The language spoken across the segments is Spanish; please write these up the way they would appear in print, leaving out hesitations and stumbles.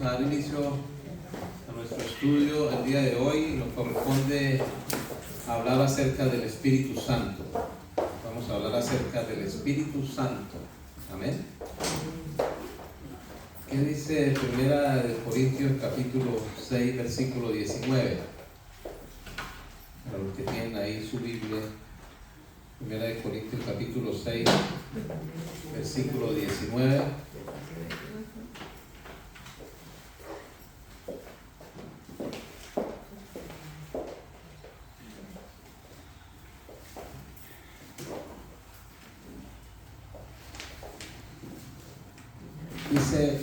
a dar inicio a nuestro estudio el día de hoy. Nos corresponde hablar acerca del Espíritu Santo. Vamos a hablar acerca del Espíritu Santo. Amén. ¿Qué dice 1 Corintios capítulo 6, versículo 19? Para los que tienen ahí su Biblia. 1 Corintios capítulo 6, versículo 19. Dice: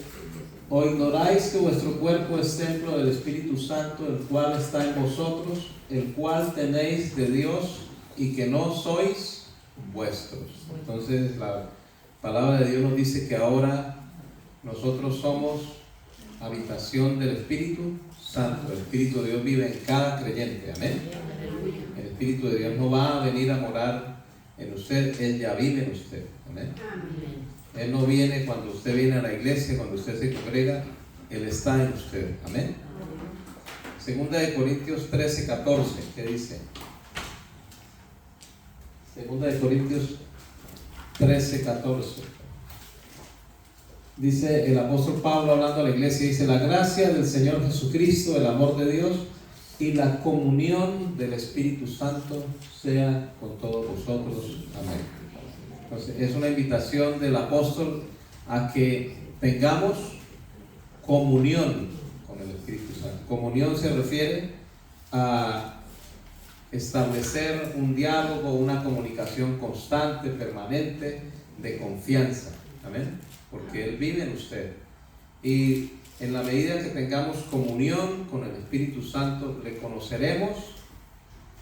¿o ignoráis que vuestro cuerpo es templo del Espíritu Santo, el cual está en vosotros, el cual tenéis de Dios, y que no sois vuestros? Entonces la palabra de Dios nos dice que ahora nosotros somos habitación del Espíritu Santo. El Espíritu de Dios vive en cada creyente. Amén. El Espíritu de Dios no va a venir a morar en usted, Él ya vive en usted. Amén. Él no viene cuando usted viene a la iglesia, cuando usted se congrega, Él está en usted. Amén. Segunda de Corintios 13, 14, ¿qué dice? Segunda de Corintios 13, 14. Dice el apóstol Pablo hablando a la iglesia, dice: la gracia del Señor Jesucristo, el amor de Dios y la comunión del Espíritu Santo sea con todos vosotros. Amén. Entonces, es una invitación del apóstol a que tengamos comunión con el Espíritu Santo. Comunión se refiere a establecer un diálogo, una comunicación constante, permanente, de confianza. Amén. Porque Él vive en usted. Y en la medida que tengamos comunión con el Espíritu Santo, le conoceremos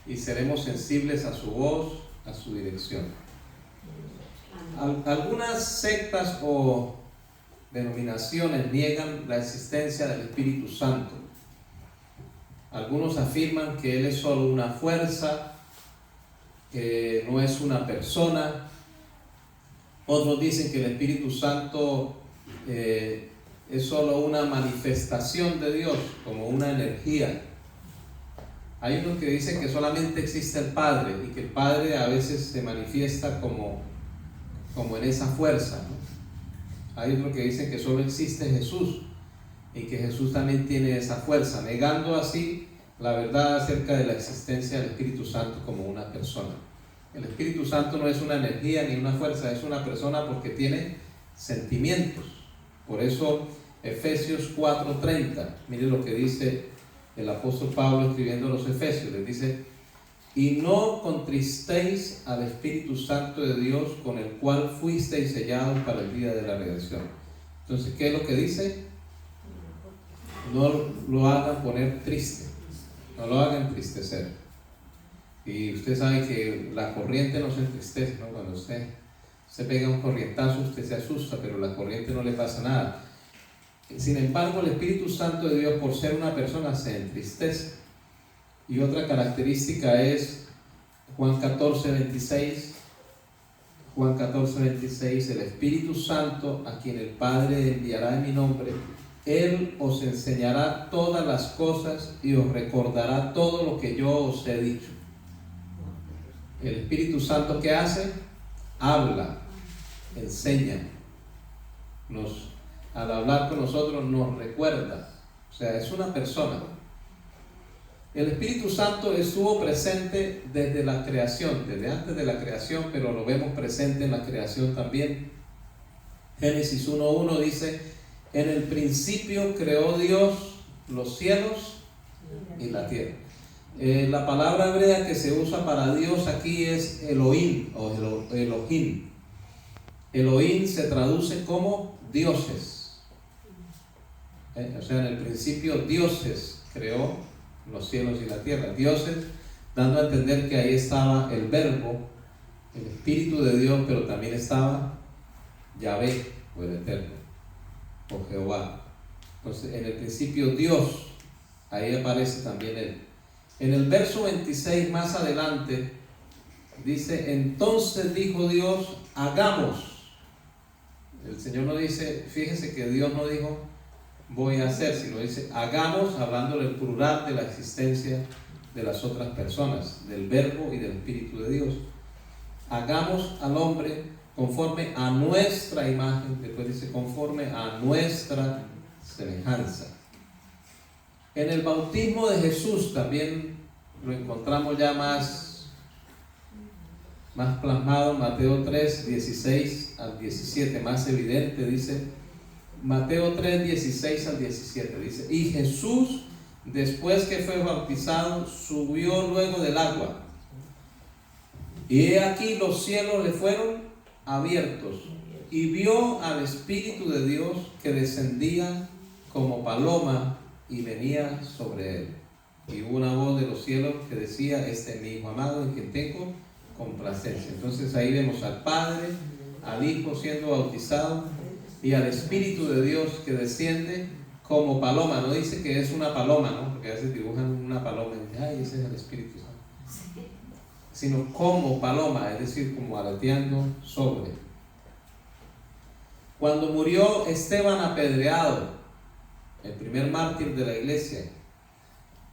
y seremos sensibles a su voz, a su dirección. Algunas sectas o denominaciones niegan la existencia del Espíritu Santo. Algunos afirman que Él es solo una fuerza, que no es una persona. Otros dicen que el Espíritu Santo es solo una manifestación de Dios, como una energía. Hay unos que dicen que solamente existe el Padre y que el Padre a veces se manifiesta como en esa fuerza, ¿no? Hay otros que dicen que solo existe Jesús y que Jesús también tiene esa fuerza, negando así la verdad acerca de la existencia del Espíritu Santo como una persona. El Espíritu Santo no es una energía ni una fuerza, es una persona porque tiene sentimientos. Por eso Efesios 4:30, mire lo que dice el apóstol Pablo escribiendo a los Efesios, les dice: y no contristéis al Espíritu Santo de Dios, con el cual fuisteis sellados para el día de la redención. Entonces, ¿qué es lo que dice? No lo hagan poner triste, no lo hagan entristecer. Y usted sabe que la corriente no se entristece, ¿no? Cuando usted se pega un corrientazo, usted se asusta, pero la corriente no le pasa nada. Sin embargo, el Espíritu Santo de Dios, por ser una persona, se entristece. Y otra característica es Juan 14:26. Juan 14:26: el Espíritu Santo, a quien el Padre enviará en mi nombre, Él os enseñará todas las cosas y os recordará todo lo que yo os he dicho. El Espíritu Santo, ¿qué hace? Habla, enseña. Al hablar con nosotros nos recuerda. O sea, es una persona. El Espíritu Santo estuvo presente desde la creación, desde antes de la creación, pero lo vemos presente en la creación también. Génesis 1:1 dice: en el principio creó Dios los cielos y la tierra. La palabra hebrea que se usa para Dios aquí es Elohim o Elohim. Elohim se traduce como dioses. O sea, en el principio dioses creó los cielos y la tierra. Dioses, dando a entender que ahí estaba el Verbo, el Espíritu de Dios, pero también estaba Yahvé, o el Eterno, o Jehová. Entonces, en el principio Dios, ahí aparece también Él. En el verso 26 más adelante dice: entonces dijo Dios, hagamos. El Señor no dice, fíjese que Dios no dijo voy a hacer, sino dice hagamos, hablando del plural de la existencia de las otras personas, del Verbo y del Espíritu de Dios. Hagamos al hombre conforme a nuestra imagen, después dice conforme a nuestra semejanza. En el bautismo de Jesús también lo encontramos ya más plasmado, Mateo 3, 16 al 17, más evidente, dice Mateo 3, 16 al 17, dice, y Jesús, después que fue bautizado, subió luego del agua, y he aquí los cielos le fueron abiertos, y vio al Espíritu de Dios que descendía como paloma y venía sobre él. Y hubo una voz de los cielos que decía, este es mi Hijo amado en quien tengo complacencia. Entonces ahí vemos al Padre, al Hijo siendo bautizado y al Espíritu de Dios que desciende como paloma. No dice que es una paloma, ¿no? Porque a veces dibujan una paloma y dicen, ay, ese es el Espíritu Santo. Sino como paloma, es decir, como aleteando sobre. Cuando murió Esteban apedreado, el primer mártir de la iglesia,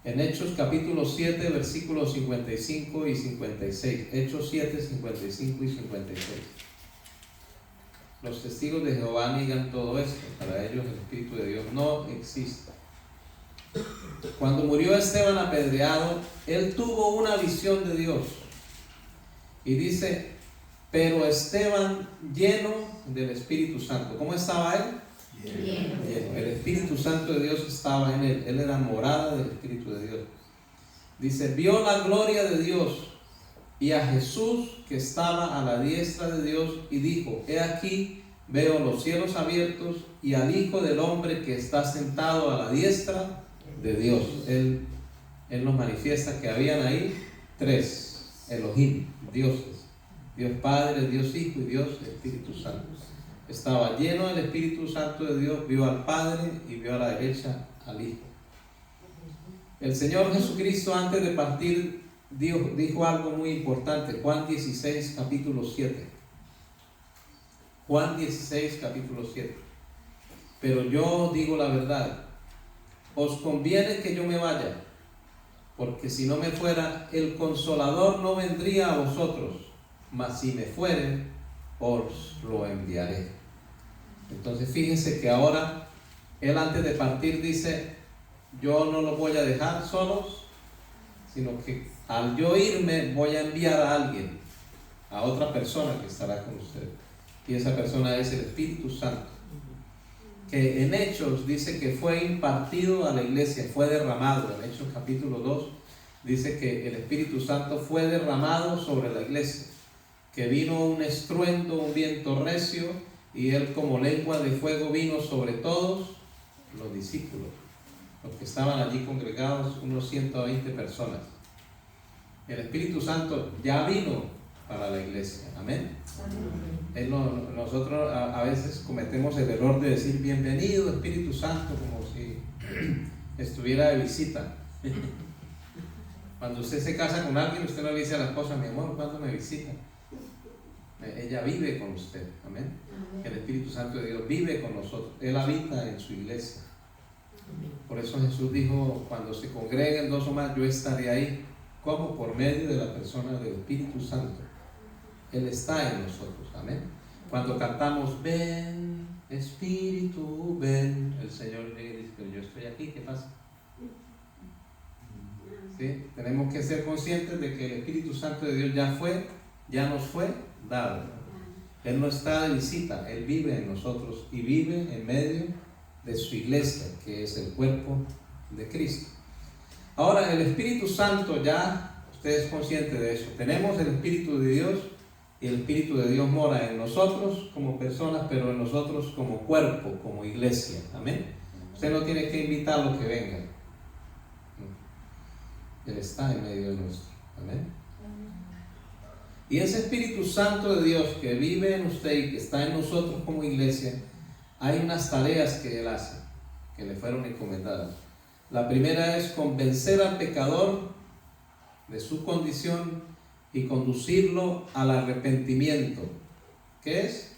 en Hechos capítulo 7, versículos 55 y 56. Hechos 7, 55 y 56. Los testigos de Jehová niegan todo esto. Para ellos el Espíritu de Dios no existe. Cuando murió Esteban apedreado, él tuvo una visión de Dios. Y dice, pero Esteban lleno del Espíritu Santo. ¿Cómo estaba él? Lleno. El Espíritu Santo de Dios estaba en él. Él era morada del Espíritu de Dios. Dice, vio la gloria de Dios y a Jesús que estaba a la diestra de Dios y dijo, he aquí veo los cielos abiertos y al Hijo del Hombre que está sentado a la diestra de Dios. Él nos manifiesta que habían ahí tres Elohim, dioses. Dios Padre, Dios Hijo y Dios Espíritu Santo. Estaba lleno del Espíritu Santo de Dios, vio al Padre y vio a la derecha al Hijo. El Señor Jesucristo antes de partir dijo algo muy importante. Juan 16, capítulo 7. Juan 16, capítulo 7. Pero yo digo la verdad, os conviene que yo me vaya, porque si no me fuera, el Consolador no vendría a vosotros, mas si me fuere, os lo enviaré. Entonces fíjense que ahora él antes de partir dice, yo no los voy a dejar solos, sino que al yo irme voy a enviar a alguien, a otra persona que estará con usted, y esa persona es el Espíritu Santo, que en Hechos dice que fue impartido a la iglesia, fue derramado. En Hechos capítulo 2 dice que el Espíritu Santo fue derramado sobre la iglesia, que vino un estruendo, un viento recio, y él como lengua de fuego vino sobre todos los discípulos, los que estaban allí congregados, unos 120 personas. El Espíritu Santo ya vino para la iglesia, amén. Nosotros a veces cometemos el error de decir bienvenido Espíritu Santo, como si estuviera de visita. Cuando usted se casa con alguien, usted no le dice a la esposa, mi amor, ¿cuándo me visita? Ella vive con usted, amén. El Espíritu Santo de Dios vive con nosotros, Él habita en su iglesia. Por eso Jesús dijo, cuando se congreguen dos o más, yo estaré ahí. ¿Cómo? Por medio de la persona del Espíritu Santo. Él está en nosotros, amén. Cuando cantamos, ven, Espíritu, ven, el Señor dice, pero yo estoy aquí, ¿qué pasa? ¿Sí? Tenemos que ser conscientes de que el Espíritu Santo de Dios ya nos fue dado. Él no está de visita, Él vive en nosotros y vive en medio de su iglesia, que es el cuerpo de Cristo. Ahora, el Espíritu Santo, ya usted es consciente de eso. Tenemos el Espíritu de Dios y el Espíritu de Dios mora en nosotros como personas, pero en nosotros como cuerpo, como iglesia. Amén. Usted no tiene que invitarlo que venga. Él está en medio de nosotros. Amén. Y ese Espíritu Santo de Dios que vive en usted y que está en nosotros como iglesia, hay unas tareas que Él hace, que le fueron encomendadas. La primera es convencer al pecador de su condición y conducirlo al arrepentimiento. ¿Qué es?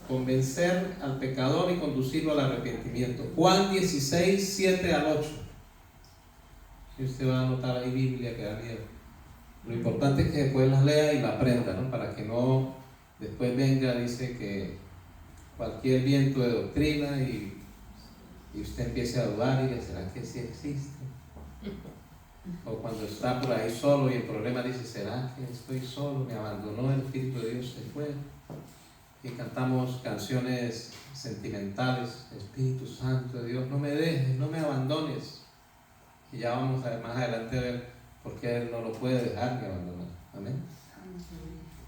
convencer al pecador y conducirlo al arrepentimiento. Juan 16, 7 al 8. Si usted va a anotar ahí Biblia, que da miedo. Lo importante es que después las lea y la aprenda, ¿no? Para que no después venga, dice que cualquier viento de doctrina y usted empiece a dudar y dice, ¿será que sí existe? O cuando está por ahí solo y el problema dice, ¿será que estoy solo? Me abandonó el Espíritu de Dios, se fue. Y cantamos canciones sentimentales, Espíritu Santo de Dios, no me dejes, no me abandones. Y ya vamos a ver más adelante a ver por qué Él no lo puede dejar ni abandonar. Amén.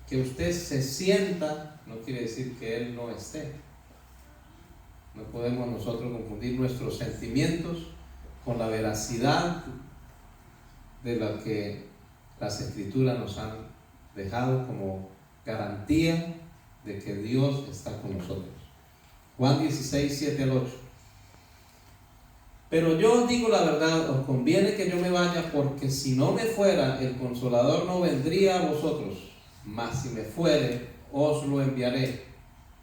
Que usted se sienta no quiere decir que Él no esté. No podemos nosotros confundir nuestros sentimientos con la veracidad de lo que las Escrituras nos han dejado como garantía de que Dios está con nosotros. Juan 16, 7 al 8. Pero yo os digo la verdad, os conviene que yo me vaya, porque si no me fuera, el Consolador no vendría a vosotros, mas si me fuere, os lo enviaré.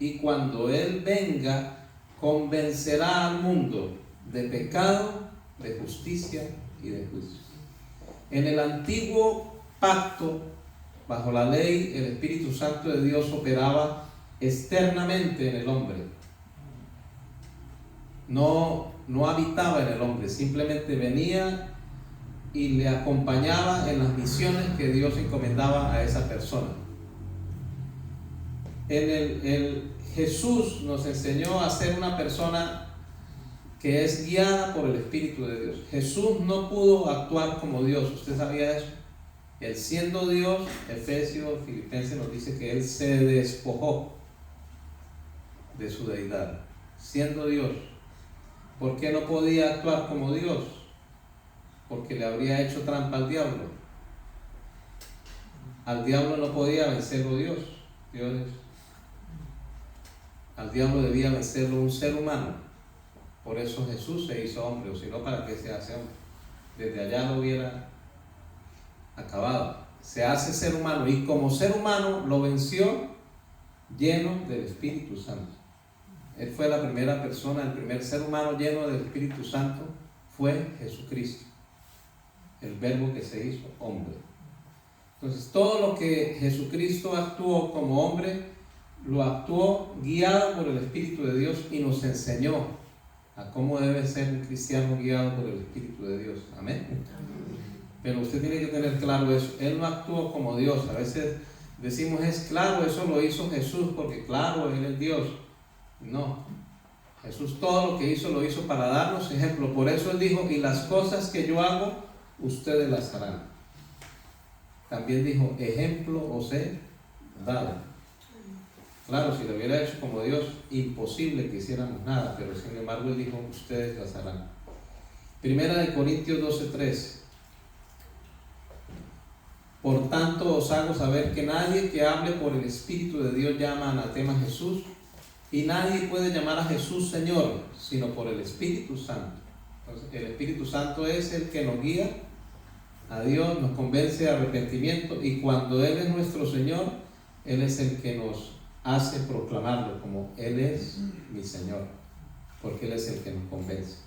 Y cuando Él venga, convencerá al mundo de pecado, de justicia y de juicio. En el antiguo pacto, bajo la ley, el Espíritu Santo de Dios operaba externamente en el hombre. No habitaba en el hombre, simplemente venía y le acompañaba en las misiones que Dios encomendaba a esa persona. Jesús nos enseñó a ser una persona que es guiada por el Espíritu de Dios. Jesús no pudo actuar como Dios, ¿usted sabía eso? Él siendo Dios, Efesios, Filipenses nos dice que Él se despojó de su deidad, siendo Dios. ¿Por qué no podía actuar como Dios? Porque le habría hecho trampa al diablo. Al diablo no podía vencerlo Dios. Al diablo debía vencerlo un ser humano. Por eso Jesús se hizo hombre, o si no, ¿para qué se hace hombre? Desde allá lo hubiera acabado. Se hace ser humano y como ser humano lo venció lleno del Espíritu Santo. Él fue la primera persona, el primer ser humano lleno del Espíritu Santo fue Jesucristo, el Verbo que se hizo hombre. Entonces todo lo que Jesucristo actuó como hombre, lo actuó guiado por el Espíritu de Dios y nos enseñó a cómo debe ser un cristiano guiado por el Espíritu de Dios. Amén. Pero usted tiene que tener claro eso. Él no actuó como Dios. A veces decimos, es claro, eso lo hizo Jesús porque claro, Él es Dios. No, Jesús todo lo que hizo lo hizo para darnos ejemplo. Por eso Él dijo, y las cosas que yo hago, ustedes las harán. También dijo, ejemplo os he dado. Claro, si lo hubiera hecho como Dios, imposible que hiciéramos nada, pero sin embargo Él dijo, ustedes las harán. Primera de Corintios 12:3. Por tanto os hago saber que nadie que hable por el Espíritu de Dios llama anatema a Jesús, y nadie puede llamar a Jesús Señor, sino por el Espíritu Santo. Entonces, el Espíritu Santo es el que nos guía a Dios, nos convence de arrepentimiento, y cuando Él es nuestro Señor, Él es el que nos hace proclamarlo como Él es mi Señor, porque Él es el que nos convence.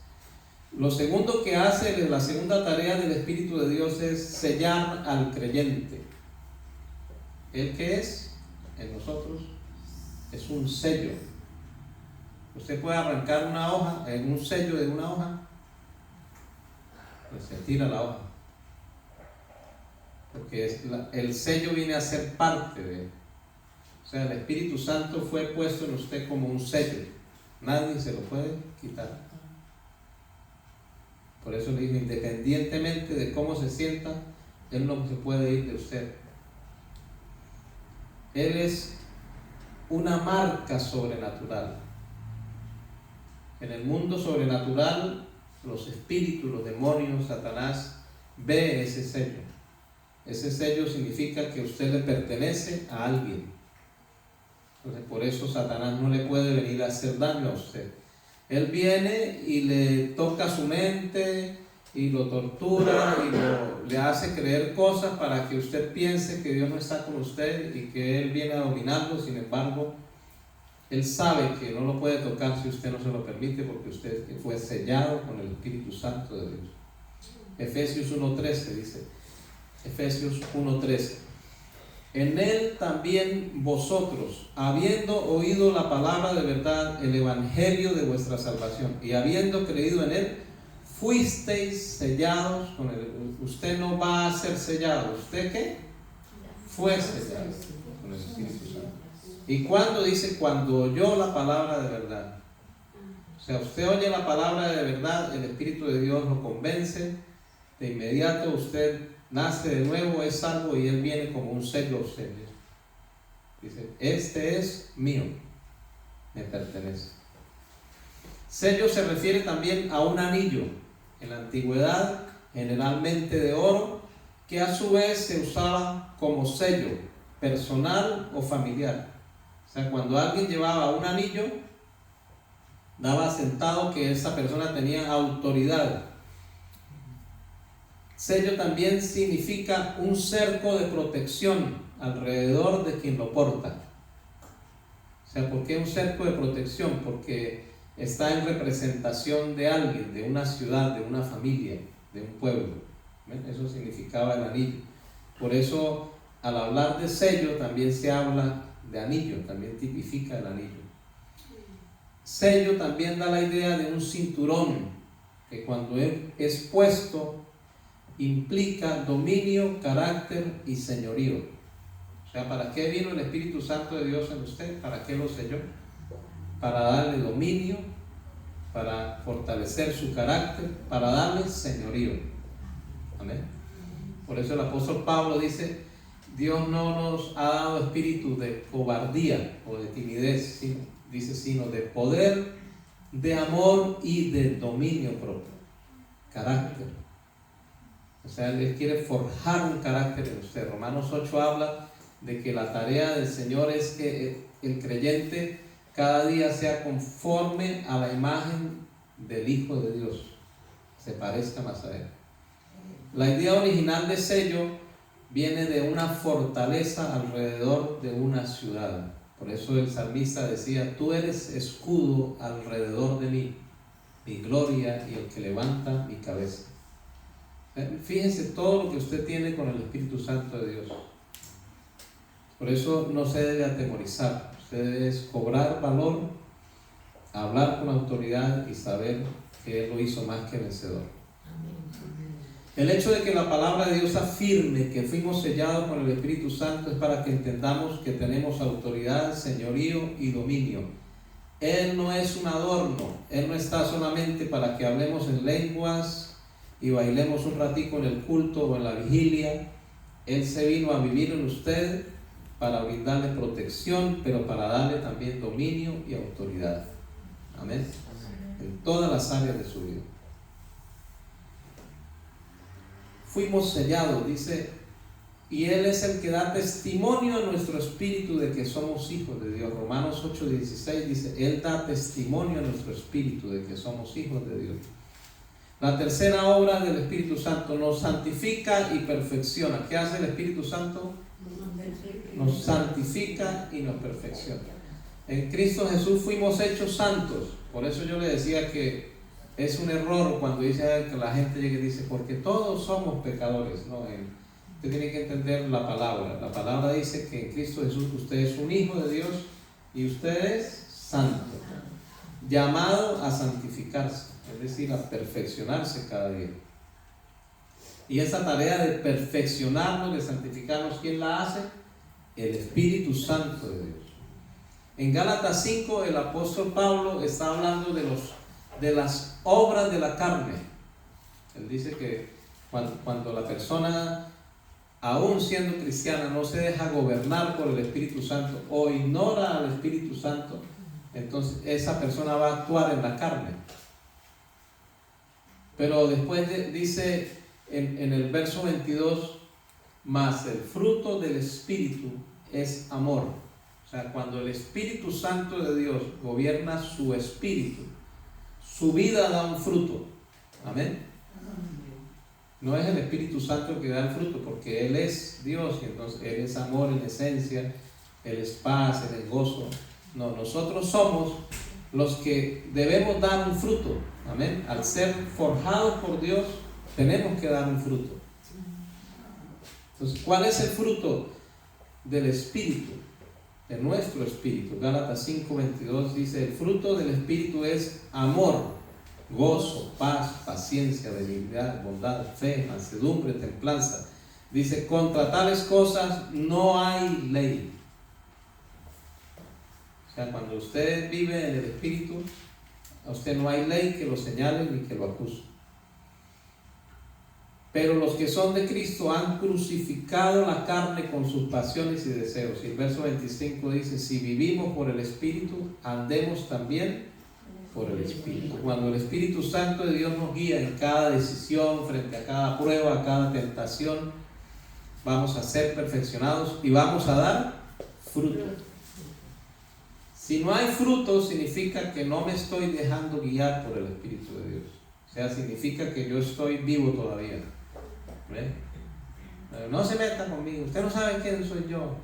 Lo segundo que hace, la segunda tarea del Espíritu de Dios es sellar al creyente. ¿El qué es? En nosotros es un sello. Usted puede arrancar una hoja, un sello de una hoja, pues se tira la hoja, porque el sello viene a ser parte de él. O sea, el Espíritu Santo fue puesto en usted como un sello, nadie se lo puede quitar. Por eso le digo, independientemente de cómo se sienta, Él no se puede ir de usted. Él es una marca sobrenatural. En el mundo sobrenatural, los espíritus, los demonios, Satanás, ve ese sello. Ese sello significa que usted le pertenece a alguien. Entonces, por eso Satanás no le puede venir a hacer daño a usted. Él viene y le toca su mente y lo tortura y le hace creer cosas para que usted piense que Dios no está con usted y que Él viene a dominarlo. Sin embargo, Él sabe que no lo puede tocar si usted no se lo permite, porque usted fue sellado con el Espíritu Santo de Dios. Efesios 1:13 dice, Efesios 1:13, en Él también vosotros, habiendo oído la palabra de verdad, el evangelio de vuestra salvación, y habiendo creído en Él, fuisteis sellados con Él. Usted no va a ser sellado. ¿Usted qué? Fue sellado con el Espíritu Santo. ¿Y cuándo? Dice, cuando oyó la palabra de verdad. O sea, usted oye la palabra de verdad, el Espíritu de Dios lo convence, de inmediato usted nace de nuevo, es salvo, y Él viene como un sello a usted. Dice, este es mío, me pertenece. Sello se refiere también a un anillo. En la antigüedad, generalmente de oro, que a su vez se usaba como sello personal o familiar. O sea, cuando alguien llevaba un anillo, daba sentado que esa persona tenía autoridad. Sello también significa un cerco de protección alrededor de quien lo porta. O sea, ¿por qué un cerco de protección? Porque está en representación de alguien, de una ciudad, de una familia, de un pueblo. ¿Ven? Eso significaba el anillo. Por eso, al hablar de sello, también se habla de anillo, también tipifica el anillo. Sello también da la idea de un cinturón, que cuando es puesto, implica dominio, carácter y señorío. O sea, ¿para qué vino el Espíritu Santo de Dios en usted? ¿Para qué lo selló? Para darle dominio, para fortalecer su carácter, para darle señorío. Amén. Por eso el apóstol Pablo dice, Dios no nos ha dado espíritu de cobardía o de timidez, sino de poder, de amor y de dominio propio. Carácter. O sea, Él quiere forjar un carácter en usted. Romanos 8 habla de que la tarea del Señor es que el creyente cada día sea conforme a la imagen del Hijo de Dios, se parezca más a Él. La idea original de sello viene de una fortaleza alrededor de una ciudad. Por eso el salmista decía, tú eres escudo alrededor de mí, mi gloria y el que levanta mi cabeza. Fíjense todo lo que usted tiene con el Espíritu Santo de Dios. Por eso no se debe atemorizar. Usted debe cobrar valor, hablar con autoridad y saber que Él lo hizo más que vencedor. El hecho de que la palabra de Dios afirme que fuimos sellados con el Espíritu Santo es para que entendamos que tenemos autoridad, señorío y dominio. Él no es un adorno. Él no está solamente para que hablemos en lenguas y bailemos un ratico en el culto o en la vigilia. Él se vino a vivir en usted para brindarle protección, pero para darle también dominio y autoridad. Amén. En todas las áreas de su vida. Fuimos sellados, dice, y Él es el que da testimonio a nuestro espíritu de que somos hijos de Dios. Romanos 8:16 dice, Él da testimonio a nuestro espíritu de que somos hijos de Dios. La tercera obra del Espíritu Santo nos santifica y perfecciona. ¿Qué hace el Espíritu Santo? Nos santifica y nos perfecciona. En Cristo Jesús fuimos hechos santos. Por eso yo le decía que es un error cuando dice que la gente llega y dice, porque todos somos pecadores. No, usted tiene que entender la palabra. La palabra dice que en Cristo Jesús usted es un hijo de Dios y usted es santo, llamado a santificarse, es decir, a perfeccionarse cada día. Y esa tarea de perfeccionarnos, de santificarnos, ¿quién la hace? El Espíritu Santo de Dios. En Gálatas 5 el apóstol Pablo está hablando de las obras de la carne. Él dice que cuando la persona, aún siendo cristiana, no se deja gobernar por el Espíritu Santo o ignora al Espíritu Santo, entonces esa persona va a actuar en la carne. Pero después dice en el verso 22, mas el fruto del Espíritu es amor. O sea, cuando el Espíritu Santo de Dios gobierna su espíritu, su vida da un fruto. Amén. No es el Espíritu Santo el que da el fruto, porque Él es Dios y entonces Él es amor en esencia, Él es paz, Él es gozo. No, nosotros somos los que debemos dar un fruto. Amén. Al ser forjados por Dios, tenemos que dar un fruto. Entonces, ¿cuál es el fruto del Espíritu? De nuestro Espíritu. Gálatas 5:22 dice: el fruto del Espíritu es amor, gozo, paz, paciencia, benignidad, bondad, fe, mansedumbre, templanza. Dice: contra tales cosas no hay ley. O sea, cuando usted vive en el Espíritu, a usted no hay ley que lo señale ni que lo acuse. Pero los que son de Cristo han crucificado la carne con sus pasiones y deseos. Y el verso 25 dice: si vivimos por el Espíritu, andemos también por el Espíritu. Cuando el Espíritu Santo de Dios nos guía en cada decisión, frente a cada prueba, a cada tentación, vamos a ser perfeccionados y vamos a dar fruto. Si no hay fruto, significa que no me estoy dejando guiar por el Espíritu de Dios. O sea, significa que yo estoy vivo todavía. ¿Ve? No se meta conmigo, usted no sabe quién soy yo.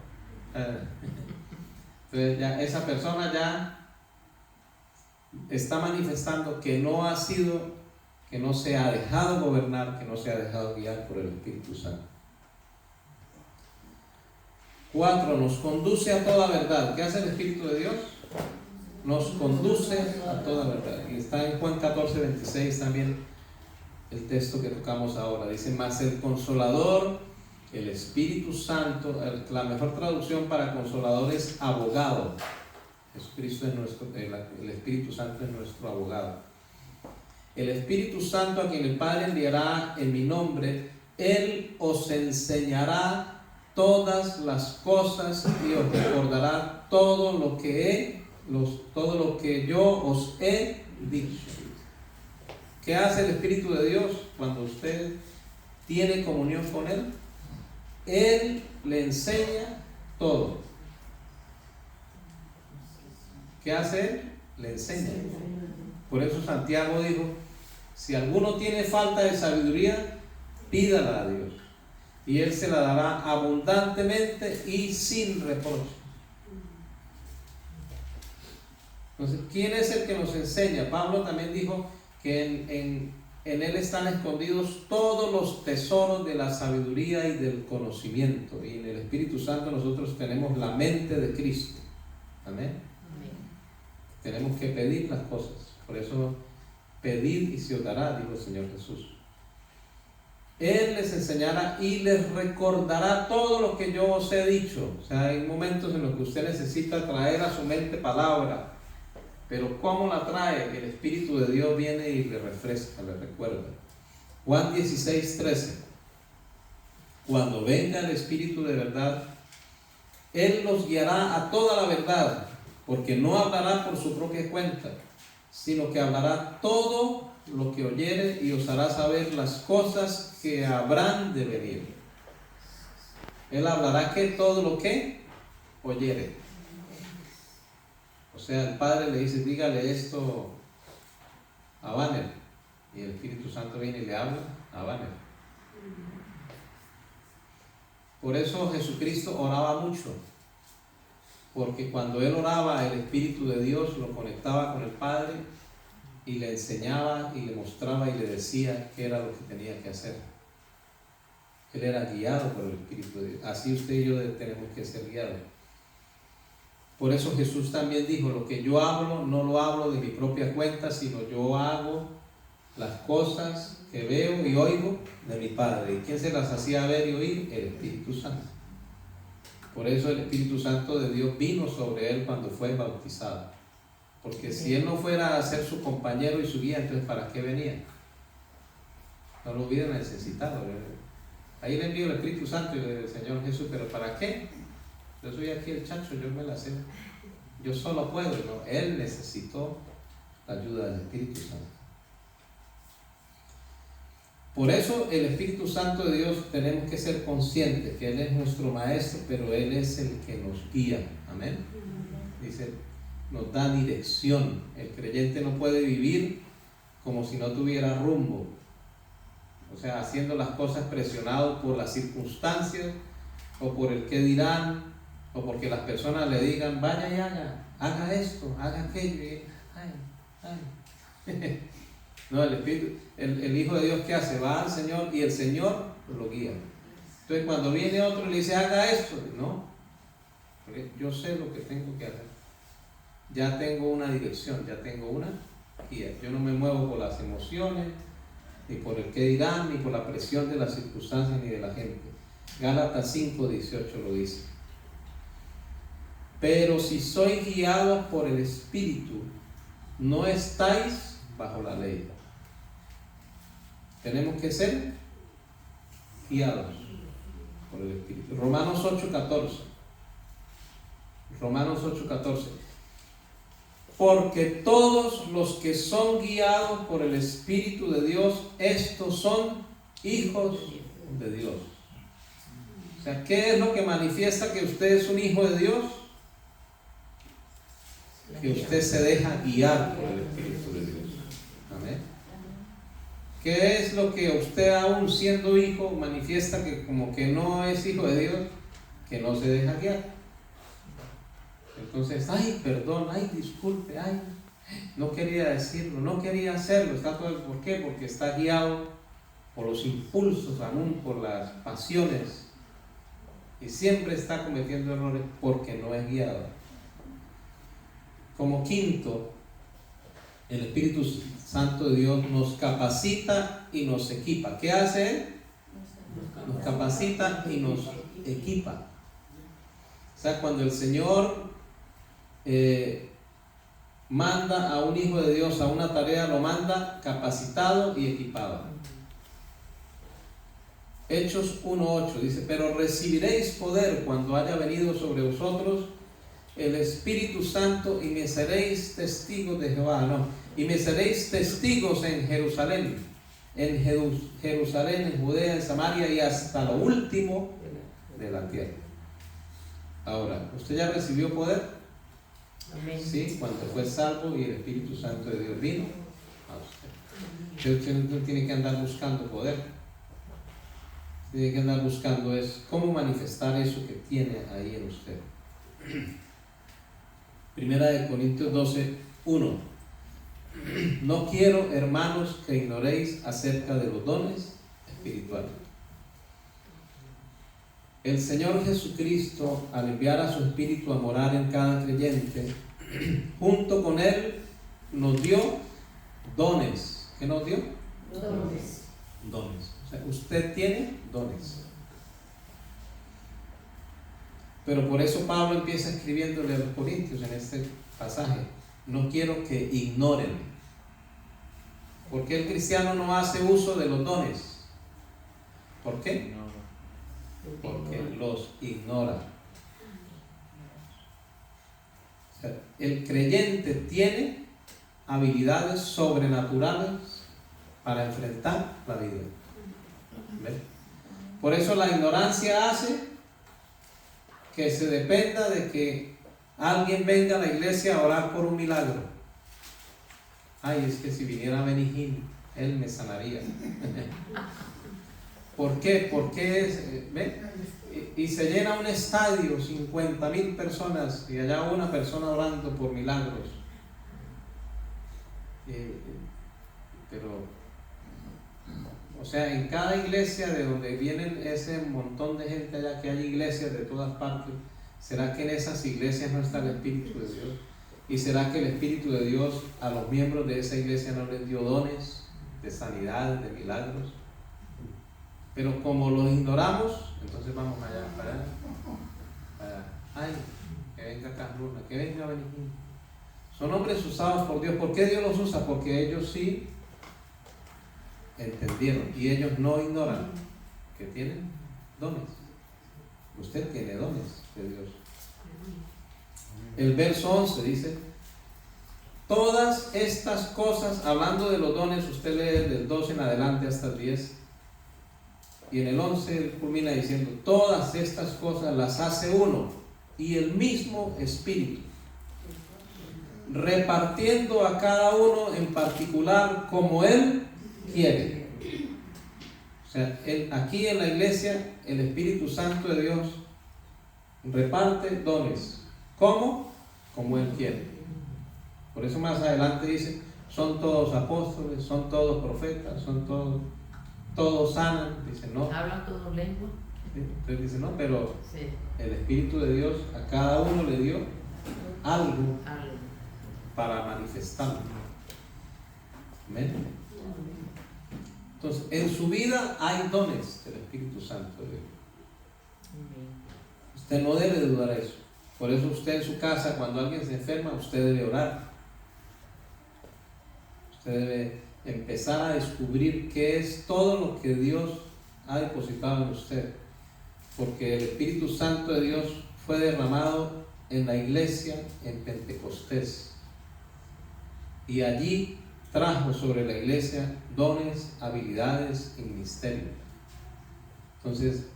Entonces ya esa persona ya está manifestando que no ha sido, que no se ha dejado gobernar, que no se ha dejado guiar por el Espíritu Santo. 4. Nos conduce a toda verdad. ¿Qué hace el Espíritu de Dios? Nos conduce a toda verdad. Y está en Juan 14:26 también el texto que tocamos ahora. Dice: mas el Consolador, el Espíritu Santo, la mejor traducción para Consolador es abogado. Jesucristo es nuestro, el Espíritu Santo es nuestro abogado. El Espíritu Santo, a quien el Padre enviará en mi nombre, Él os enseñará todas las cosas y os recordará todo lo que yo os he dicho. ¿Qué hace el Espíritu de Dios cuando usted tiene comunión con Él? Él le enseña todo. ¿Qué hace Él? Le enseña. Por eso Santiago dijo: si alguno tiene falta de sabiduría, pídala a Dios, y Él se la dará abundantemente y sin reproche. Entonces, ¿quién es el que nos enseña? Pablo también dijo que en Él están escondidos todos los tesoros de la sabiduría y del conocimiento. Y en el Espíritu Santo nosotros tenemos la mente de Cristo. Amén. Tenemos que pedir las cosas. Por eso, pedid y se os dará, dijo el Señor Jesús. Él les enseñará y les recordará todo lo que yo os he dicho. O sea, hay momentos en los que usted necesita traer a su mente palabra. Pero ¿cómo la trae? El Espíritu de Dios viene y le refresca, le recuerda. Juan 16:13. Cuando venga el Espíritu de verdad, Él los guiará a toda la verdad, porque no hablará por su propia cuenta, sino que hablará todo lo que oyere y os hará saber las cosas que habrán de venir. Él hablará que todo lo que oyere. O sea, el Padre le dice: dígale esto a Banner, y el Espíritu Santo viene y le habla a Banner. Por eso Jesucristo oraba mucho, porque cuando Él oraba, el Espíritu de Dios lo conectaba con el Padre y le enseñaba y le mostraba y le decía qué era lo que tenía que hacer. Él era guiado por el Espíritu de Dios. Así usted y yo tenemos que ser guiados. Por eso Jesús también dijo: lo que yo hablo, no lo hablo de mi propia cuenta, sino yo hago las cosas que veo y oigo de mi Padre. ¿Y quién se las hacía ver y oír? El Espíritu Santo. Por eso el Espíritu Santo de Dios vino sobre él cuando fue bautizado. Porque si él no fuera a ser su compañero y su guía, entonces ¿para qué venía? No lo hubiera necesitado. Ahí le envió el Espíritu Santo y le dijo: Señor Jesús, ¿pero para qué? Yo soy aquí el chacho, yo me la sé. Yo solo puedo. No, él necesitó la ayuda del Espíritu Santo. Por eso el Espíritu Santo de Dios tenemos que ser conscientes que Él es nuestro Maestro, pero Él es el que nos guía. Amén. Dice, nos da dirección. El creyente no puede vivir como si no tuviera rumbo. O sea, haciendo las cosas presionado por las circunstancias o por el qué dirán o porque las personas le digan, vaya y haga esto, haga aquello, y, ay. No, el Espíritu, el Hijo de Dios, ¿qué hace? Va al Señor y el Señor lo guía. Entonces cuando viene otro y le dice, haga esto, no, porque yo sé lo que tengo que hacer. Ya tengo una dirección, ya tengo una guía. Yo no me muevo por las emociones, ni por el qué dirán, ni por la presión de las circunstancias, ni de la gente. Gálatas 5:18 lo dice. Pero si sois guiados por el Espíritu, no estáis bajo la ley. Tenemos que ser guiados por el Espíritu. Romanos 8:14. Romanos 8:14. Porque todos los que son guiados por el Espíritu de Dios, estos son hijos de Dios. O sea, ¿qué es lo que manifiesta que usted es un hijo de Dios? Que usted se deja guiar por el Espíritu de Dios. Amén. ¿Qué es lo que usted, aún siendo hijo, manifiesta que como que no es hijo de Dios? Que no se deja guiar. Entonces, ay, perdón, ay, disculpe, ay, no quería decirlo, no quería hacerlo. Está todo, ¿por qué? Porque está guiado por los impulsos, aún por las pasiones, y siempre está cometiendo errores porque no es guiado. Como quinto, el Espíritu Santo de Dios nos capacita y nos equipa. ¿Qué hace Él? Nos capacita y nos equipa. O sea, cuando el Señor manda a un hijo de Dios a una tarea, lo manda capacitado y equipado. Hechos 1:8 dice, pero recibiréis poder cuando haya venido sobre vosotros el Espíritu Santo y me seréis testigos de Jehová, y me seréis testigos en Jerusalén, en Judea, en Samaria y hasta lo último de la tierra. Ahora, ¿usted ya recibió poder? Amén. Sí, cuando fue salvo y el Espíritu Santo de Dios vino a usted. Usted no tiene que andar buscando poder. Tiene que andar buscando es cómo manifestar eso que tiene ahí en usted. Primera de Corintios 12:1. No quiero, hermanos, que ignoréis acerca de los dones espirituales. El Señor Jesucristo, al enviar a su Espíritu a morar en cada creyente, junto con Él nos dio dones. ¿Qué nos dio? Dones. O sea, usted tiene dones. Pero por eso Pablo empieza escribiéndole a los Corintios en este pasaje. No quiero que ignoren. ¿Por qué el cristiano no hace uso de los dones? ¿Por qué? Porque los ignora. O sea, el creyente tiene habilidades sobrenaturales para enfrentar la vida. ¿Ven? Por eso la ignorancia hace que se dependa de que alguien venga a la iglesia a orar por un milagro. Ay, es que si viniera Benny Hinn, él me sanaría. ¿Por qué? Porque y se llena un estadio, 50,000 personas, y allá una persona orando por milagros. Pero, o sea, en cada iglesia de donde vienen ese montón de gente allá, que hay iglesias de todas partes, ¿será que en esas iglesias no está el Espíritu de Dios? ¿Y será que el Espíritu de Dios a los miembros de esa iglesia no les dio dones de sanidad, de milagros? Pero como los ignoramos, entonces vamos allá, para allá. Ay, que venga Carluna, que venga Benigín. Son hombres usados por Dios. ¿Por qué Dios los usa? Porque ellos sí entendieron y ellos no ignoran que tienen dones. Usted tiene dones de Dios. El verso 11 dice, todas estas cosas, hablando de los dones, usted lee del 12 en adelante hasta el 10, y en el 11 culmina diciendo, todas estas cosas las hace uno y el mismo Espíritu, repartiendo a cada uno en particular como Él quiere. O sea, aquí en la iglesia, el Espíritu Santo de Dios reparte dones. ¿Cómo? Como Él quiere. Por eso más adelante dice, son todos apóstoles, son todos profetas, son todos sanan. Dice, no. ¿Hablan todos lenguas? ¿Sí? Entonces dice, no, pero Sí. el Espíritu de Dios a cada uno le dio algo para manifestarlo. Amén. Entonces, en su vida hay dones del Espíritu Santo de Dios. Usted no debe dudar de eso. Por eso usted en su casa, cuando alguien se enferma, usted debe orar. Usted debe empezar a descubrir qué es todo lo que Dios ha depositado en usted. Porque el Espíritu Santo de Dios fue derramado en la iglesia en Pentecostés. Y allí trajo sobre la iglesia dones, habilidades y ministerio. Entonces,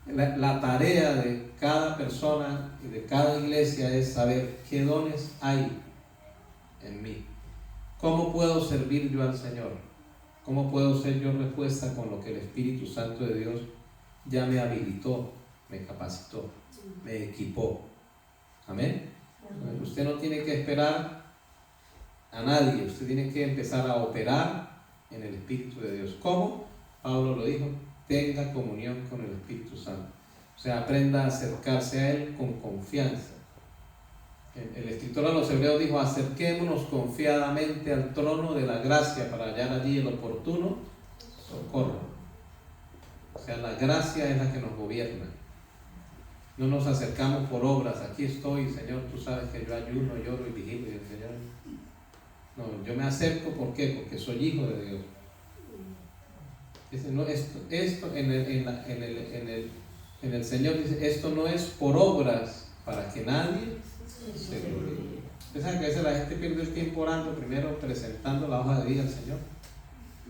la tarea de cada persona y de cada iglesia es saber qué dones hay en mí. ¿Cómo puedo servir yo al Señor? ¿Cómo puedo ser yo respuesta con lo que el Espíritu Santo de Dios ya me habilitó, me capacitó, me equipó? Amén. Usted no tiene que esperar a nadie, usted tiene que empezar a operar en el Espíritu de Dios. ¿Cómo? Pablo lo dijo, tenga comunión con el Espíritu Santo. O sea, aprenda a acercarse a Él con confianza. El escritor a los Hebreos dijo, acerquémonos confiadamente al trono de la gracia para hallar allí el oportuno socorro. O sea, la gracia es la que nos gobierna. No nos acercamos por obras, aquí estoy, Señor, tú sabes que yo ayuno, lloro y vigilo, y el Señor. No, yo me acerco, ¿por qué? Porque soy hijo de Dios. Esto en el Señor dice, esto no es por obras para que nadie se gloríe. Usted sabe que a veces la gente pierde el tiempo orando, primero presentando la hoja de vida al Señor.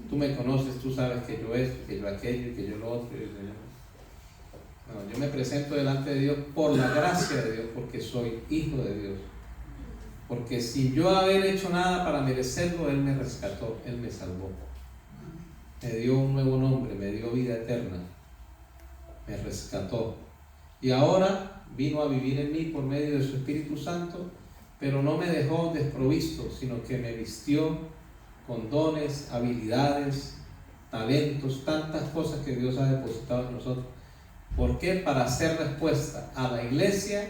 Tú me conoces, tú sabes que yo esto, que yo aquello, que yo lo otro. No, yo me presento delante de Dios por la gracia de Dios, porque soy hijo de Dios. Porque sin yo haber hecho nada para merecerlo, Él me rescató, Él me salvó. Me dio un nuevo nombre, me dio vida eterna, me rescató. Y ahora vino a vivir en mí por medio de su Espíritu Santo, pero no me dejó desprovisto, sino que me vistió con dones, habilidades, talentos, tantas cosas que Dios ha depositado en nosotros. ¿Por qué? Para hacer respuesta a la iglesia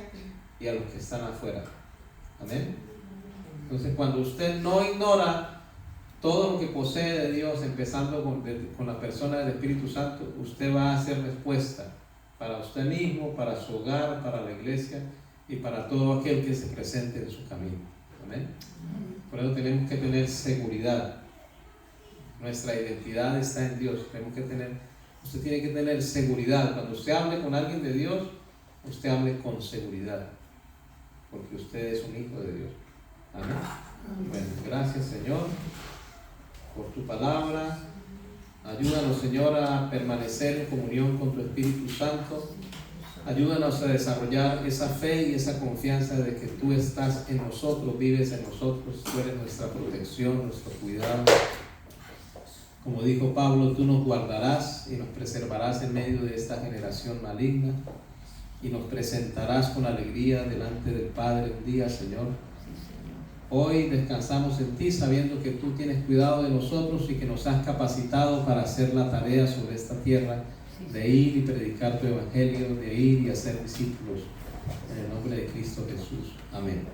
y a los que están afuera. Amén. Entonces, cuando usted no ignora todo lo que posee de Dios, empezando con la persona del Espíritu Santo, usted va a hacer respuesta para usted mismo, para su hogar, para la iglesia y para todo aquel que se presente en su camino. Amén. Por eso tenemos que tener seguridad. Nuestra identidad está en Dios. Usted tiene que tener seguridad. Cuando usted hable con alguien de Dios, usted hable con seguridad, porque usted es un hijo de Dios. Amén. Bueno, gracias, Señor, por tu palabra. Ayúdanos, Señor, a permanecer en comunión con tu Espíritu Santo. Ayúdanos a desarrollar esa fe y esa confianza de que tú estás en nosotros, vives en nosotros, tú eres nuestra protección, nuestro cuidado. Como dijo Pablo, tú nos guardarás y nos preservarás en medio de esta generación maligna y nos presentarás con alegría delante del Padre un día, Señor. Hoy descansamos en ti sabiendo que tú tienes cuidado de nosotros y que nos has capacitado para hacer la tarea sobre esta tierra, de ir y predicar tu evangelio, de ir y hacer discípulos. En el nombre de Cristo Jesús. Amén.